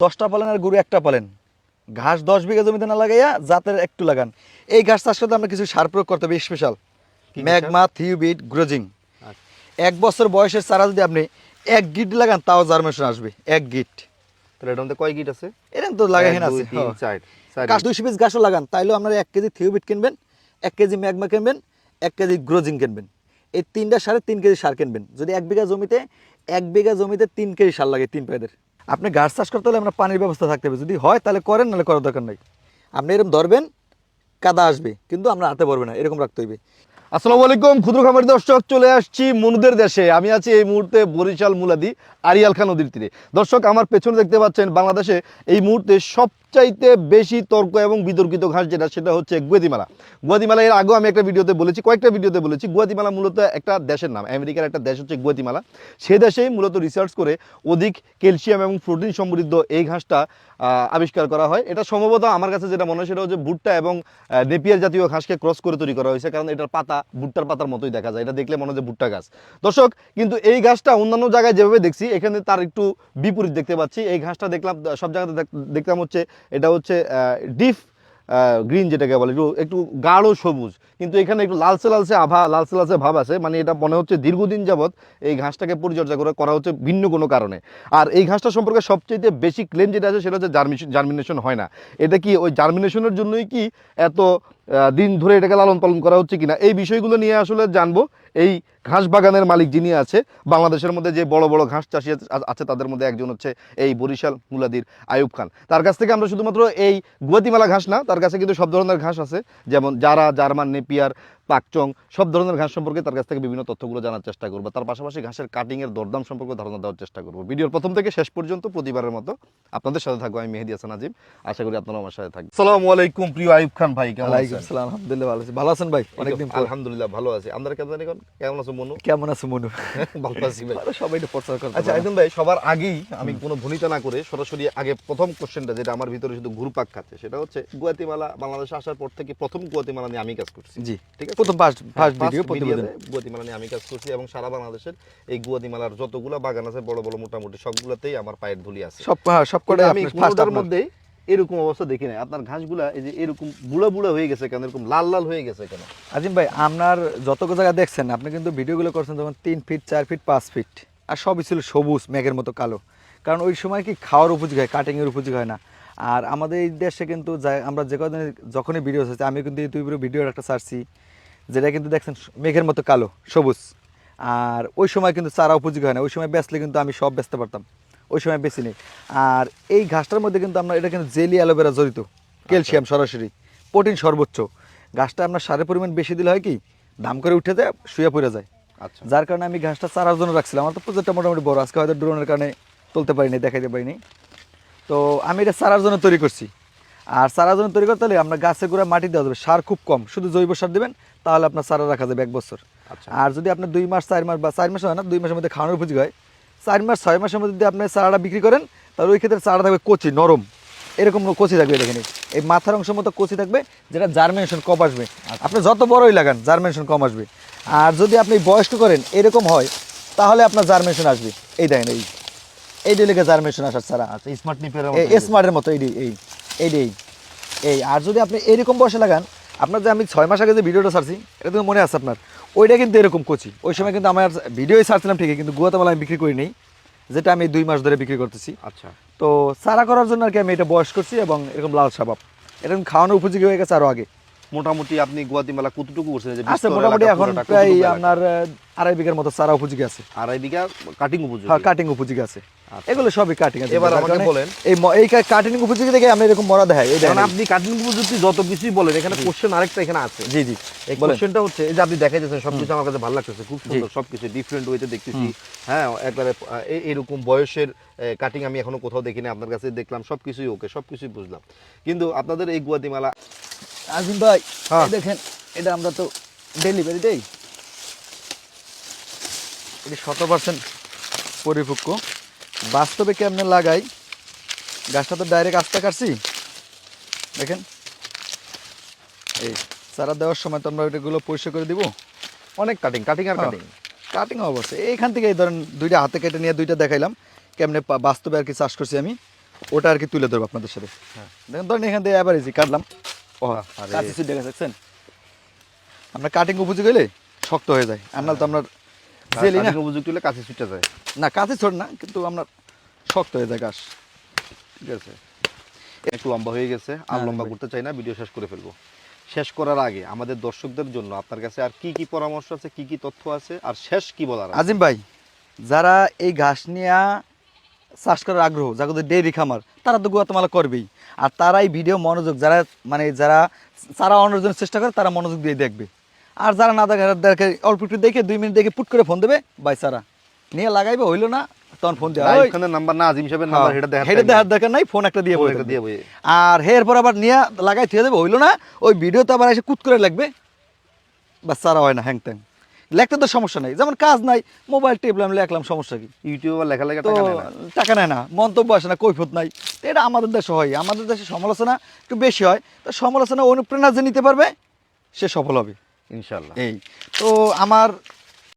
10টা পালেন আর গরু একটা পালেন, ঘাস 10 বিঘা জমিতে না লাগাইয়া জাতের একটু লাগান। এই ঘাস চাষ করতে আমরা কিছু সার প্রয়োগ করতে হবে স্পেশাল, ম্যাগমা থিওবিট গ্রোজিং। 1 বছর বয়সের চারা যদি আপনি 1 গিট লাগান তাও জার্মিনেশন আসবে 1 গিট। তাহলে এটার মধ্যে কয় গিট আছে? এরকম তো লাগাই আছে 3 4 গাছ 200 পিস গাছও লাগান, তাইলেও আপনারা 1 কেজি থিওবিট কিনবেন, 1 কেজি ম্যাগমা কিনবেন, 1 কেজি গ্রোজিং কিনবেন। এই 3টা সারে 3 কেজি সার কিনবেন। যদি 1 বিঘা জমিতে 3 কেজি সার লাগে 3 পায়দের। আপনি গাছ চাষ করতে হলে আমরা পানির ব্যবস্থা থাকতে হবে, যদি হয় তাহলে করেন, নাহলে করার দরকার নাই। আপনি এরকম ধরবেন, কাদা আসবে কিন্তু আমরা হাতে পড়বে না, এরকম রাখতে হইবে। আসসালামু আলাইকুম ক্ষুদ্র খামারি দর্শক, চলে আসছি মনুদের দেশে। আমি আছি এই মুহূর্তে বরিশাল মুলাদি আরিয়াল খান নদীর তীরে। দর্শক, আমার পেছনে দেখতে পাচ্ছেন বাংলাদেশে এই মুহূর্তে সবচাইতে বেশি তর্ক এবং বিতর্কিত ঘাস সেটা হচ্ছে গুয়াতিমালা। গুয়াতিমালা এর আগেও আমি একটা ভিডিওতে বলেছি, কয়েকটা ভিডিওতে বলেছি, গুয়াতিমালা মূলত একটা দেশের নাম, আমেরিকার একটা দেশ হচ্ছে গুয়াতিমালা। সে দেশেই মূলত রিসার্চ করে অধিক ক্যালসিয়াম এবং প্রোটিন সমৃদ্ধ এই ঘাসটা আবিষ্কার করা হয়। এটা সম্ভবত আমার কাছে যেটা মনে হয় সেটা হচ্ছে ভুট্টা এবং নেপিয়ার জাতীয় ঘাসকে ক্রস করে তৈরি করা হয়েছে, কারণ এটার পাতা ভুট্টার পাতার মতোই দেখা যায়, এটা দেখলে মনে হয় যে ভুট্টা গাছ। দর্শক, কিন্তু এই ঘাসটা অন্যান্য জায়গায় যেভাবে দেখছি এখানে তার একটু বিপরীত দেখতে পাচ্ছি। এই ঘাসটা দেখলাম সব জায়গাতে দেখলাম হচ্ছে এটা হচ্ছে ডিপ গ্রিন, যেটাকে বলে একটু গাঢ় সবুজ, কিন্তু এখানে একটু লালচে লালচে ভাব আছে। মানে এটা মনে হচ্ছে দীর্ঘদিন যাবৎ এই ঘাসটাকে পরিচর্যা করা হচ্ছে ভিন্ন কোনো কারণে। আর এই ঘাসটা সম্পর্কে সবচেয়ে বেশি ক্লেম যেটা আছে সেটা হচ্ছে জার্মিনেশন হয় না। এটা কি ওই জার্মিনেশনের জন্যই কি এত দিন ধরে এটাকে লালন পালন করা হচ্ছে কিনা, এই বিষয়গুলো নিয়ে আসলে জানবো। এই ঘাস বাগানের মালিক যিনি আছে বাংলাদেশের মধ্যে, যে বড় বড় ঘাস চাষি আছে তাদের মধ্যে একজন হচ্ছে এই বরিশাল মুলাদির আইয়ুব খান। তার কাছ থেকে আমরা শুধুমাত্র এই গুয়াতিমালা ঘাস না, তার কাছে কিন্তু সব ধরনের ঘাস আছে, যেমন জারা, জার্মান, নেপিয়ার, পাকচং, সব ধরনের ঘাস সম্পর্কে তার কাছ থেকে বিভিন্ন তথ্যগুলো জানার চেষ্টা করবো। তার পাশাপাশি ঘাসের কাটিংয়ের দরদাম সম্পর্কে ধারণা দেওয়ার চেষ্টা করবো। ভিডিওর প্রথম থেকে শেষ পর্যন্ত প্রতিবারের মতো আপনাদের সাথে থাকবো আমি, মেহেদী হাসান আজিম। আশা করি আপনারা আমার সাথে থাকবেন। আসসালামু আলাইকুম প্রিয় আইয়ুব খান ভাই, কেমন আছেন? আসসালাম, আলহামদুলিল্লাহ ভালো আছি। ভালো আছেন ভাই? অনেকদিন পর। আলহামদুলিল্লাহ ভালো আছি। আপনারা কেমন আছো মনু? কেমন আছে মনু? ভালো আছি ভাই। সবাই একটু প্রচার করতে। আচ্ছা আইয়ুব ভাই, সবার আগেই আমি কোনো ভনিতা না করে সরাসরি আগে প্রথম কোশ্চেনটা যেটা আমার ভিতরে শুধু ঘুরপাক খাচ্ছে সেটা হচ্ছে গুয়াতিমালা বাংলাদেশে আসার পর থেকে প্রথম গুয়াতিমালা নিয়ে আমি কাজ করছি। জি, ঠিক আছে, প্রথম ফার্স্ট ভিডিও প্রতিবেদন গুয়াতিমালা নিয়ে আমি কাজ করছি, এবং সারা বাংলাদেশের এই গুয়াতিমালার যতগুলো বাগান আছে বড় বড় মোটামুটি সবগুলোতেই আমার পায়ের ধুলি আছে। সবকটাই আমি কোনোটার মধ্যে এরকম অবস্থা দেখি নাই। আপনার ঘাসগুলা এই যে এরকম বুড়া বুড়া হয়ে গেছে কেন, এরকম লাল লাল হয়ে গেছে কেন? আজিম ভাই, আপনার যত জায়গা দেখছেন আপনি কিন্তু ভিডিওগুলো করছেন যেমন 3 ফিট 4 ফিট 5 ফিট, আর সবই ছিল সবুজ মেঘের মতো কালো, কারণ ওই সময় কি খাওয়ার উপযোগী হয়, কাটিংয়ের উপযোগী হয় না। আর আমাদের এই দেশে কিন্তু আমরা যে কদিন যখনই ভিডিও হচ্ছে, আমি কিন্তু ইউটিউবের ভিডিওর একটা ছাড়ছি যেটা কিন্তু দেখছেন মেঘের মতো কালো সবুজ। আর ওই সময় কিন্তু চারা উপযোগী হয় না, ওই সময় বেচলে কিন্তু আমি সব বেচতে পারতাম, ওই সময় বেশি নেই। আর এই ঘাসটার মধ্যে কিন্তু আমরা এটা কিন্তু জেলি অ্যালোভেরা জড়িত, ক্যালসিয়াম সরাসরি, প্রোটিন সর্বোচ্চ। গাছটা আপনার সারের পরিমাণ বেশি দিলে হয় কি দাম করে উঠে যায়, শুয়ে পড়ে যায়। আচ্ছা, যার কারণে আমি ঘাসটা চারার জন্য রাখছিলাম। আমার তো প্রজেক্টটা মোটামুটি বড়, আজকে হয়তো ড্রোনের কারণে তুলতে পারিনি, দেখাইতে পারিনি। তো আমি এটা চারার জন্য তৈরি করছি। আর চারার জন্য তৈরি করতে হলে আপনার গাছের গোড়ায় মাটি দেওয়া যাবে, সার খুব কম, শুধু জৈব সার দেবেন, তাহলে আপনার চারা রাখা যাবে 1 বছর। আচ্ছা। আর যদি আপনার 2 মাস 4 মাস বা 4 মাস হয় না, 2 মাসের মধ্যে খাওয়ানোর উপযোগী হয়, 4 মাস 6 মাসের মধ্যে যদি আপনি চারাটা বিক্রি করেন, তাহলে ওই ক্ষেত্রে চারা থাকবে কচি নরম, এরকম কচি থাকবে। দেখেন এই মাথার অংশের মতো কচি থাকবে, যেটা জার্মিনেশন কম আসবে। আপনি যত বড়ই লাগান জার্মিনেশন কম আসবে। আর যদি আপনি বয়স্ক করেন এরকম হয়, তাহলে আপনার জার্মিনেশন আসবে। এই দেখেন এই লেগে জার্মিনেশন আসার ছাড়া। আচ্ছা, স্মার্ট নিপের স্মার্টের মতো এই আর যদি আপনি এরকম বয়সে লাগান, আপনার যে আমি 6 মাস আগে যে ভিডিওটা ছাড়ছি এটা তো মনে আছে আপনার, ওইটা কিন্তু এরকম কচি। ওই সময় কিন্তু আমার ভিডিওই ছাড়ছিলাম ঠিকই, কিন্তু গুয়াতেমালা আমি বিক্রি করি নেই, যেটা আমি 2 মাস ধরে বিক্রি করতেছি। আচ্ছা, তো চারা করার জন্য আর কি আমি এটা বয়স করছি, এবং এরকম লাল সাবাব এরকম খাওয়ানোর উপযোগী হয়ে গেছে আরো আগে। মোটামুটি আপনি গুয়াতিমালা কতটুকু করছেন? আছে মোটামুটি এখন প্রায় আপনার 2.5 বিঘার মতো চারা উপযোগী আছে। 2.5 বিঘা কাটিং উপযোগী? হ্যাঁ, কাটিং উপযোগী আছে। এগুলো সবই কাটিং আছে। এবার আমাকে বলেন, এই কাটিং উপযোগী দেখে আমি এরকম মরা দেখাই। এই দেখেন আপনি কাটিং উপযোগী যত কিছুই বলেন, এখানে কোশ্চেন আরেকটা এখানে আছে। জি জি, এই কোশ্চেনটা হচ্ছে এই যে আপনি দেখাইতেছেন সবকিছু আমার কাছে ভালো লাগতেছে, খুব সুন্দর সবকিছু, ডিফারেন্ট ওয়েতে দেখতেছি। হ্যাঁ, একবারে এরকম বয়সের কাটিং আমি এখনো কোথাও দেখিনি, আপনার কাছে দেখলাম, সবকিছুই ওকে, সবকিছুই বুঝলাম। কিন্তু আপনাদের এই গুয়াতিমালা আজিম ভাই দেখেন, এটা আমরা তো ডেলিভারি দেই, এটি 100% পরিপক্ক। বাস্তবে কেমনে লাগাই, গাছটা তো ডাইরেক্ট আস্তে কাটছি, দেখেন এই চারা দেওয়ার সময় তো আমরা ওইটাগুলো পরিষ্কার করে দিব। অনেক কাটিং আর কাটিং অবশ্যই এইখান থেকে এই ধরেন 2টা হাতে কেটে নিয়ে 2টা দেখাইলাম কেমনে বাস্তবে আর কি চাষ করছি আমি। ওটা আর কি তুলে ধরবো আপনাদের সাথে। দেখেন ধরেন এখান থেকে অ্যাভারেজই কাটলাম, ও আরে। কাছে সুইট দেখা দেখছেন, আপনার কাটিং উপযোগী হলে শক্ত হয়ে যায়, আর নাহলে তো আপনার জেলি না, উপযুক্ত হলে কাছে ছুটে যায়। না কাছে ছোট না কিন্তু আপনার শক্ত হয়ে যায় ঘাস। ঠিক আছে, একটু লম্বা হয়ে গেছে, আর হ্যাঁ, লম্বা ভাই। করতে চাই না, ভিডিও শেষ করে ফেলবো। শেষ করার আগে আমাদের দর্শকদের জন্য আপনার কাছে আর কি কি পরামর্শ আছে, কি কি তথ্য আছে, আর শেষ কি বলার আছে? আজিম ভাই, যারা এই ঘাস নিয়ে চাষ করার আগ্রহ, যাদের ডেইরি খামার, তারা তো গুয়াতমালা করবেই। আর তারাই ভিডিও মনোযোগ, যারা মানে যারা চারা অন্যের জন্য চেষ্টা করে তারা মনোযোগ দিয়ে দেখবে। আর যারা না দেখে অল্প একটু দেখে 2 মিনিট দেখে পুট করে ফোন দেবে, ভাই চারা নিয়ে লাগাইবে, হইলো না তখন ফোন দেওয়া রাইট খানের নাম্বার না, আজিম সাহেবের নাম্বার, এটা দেখা হেঁটে দেখার দরকার নাই, ফোন একটা দিয়ে বলে একটা দিয়ে বই। আর এরপর আবার নিয়ে লাগাই থিয়ে দেবে, হইলো না ওই ভিডিওতে আবার এসে কুত করে লাগবে, বা চারা হয় না, হ্যাং ট্যাং লেখতে তো সমস্যা নেই, যেমন কাজ নাই মোবাইল টিপলাম লেখলাম, সমস্যা কি? ইউটিউবে লেখা লেখা তো টাকা নেয় না। টাকা নেয় না, মন্তব্য আসে না, কৈফত নাই। তো এটা আমাদের দেশে হয়, আমাদের দেশে সমালোচনা একটু বেশি হয়, তো সমালোচনা অনুপ্রেরণা যে নিতে পারবে সে সফল হবে। ইনশাআল্লাহ। এই তো আমার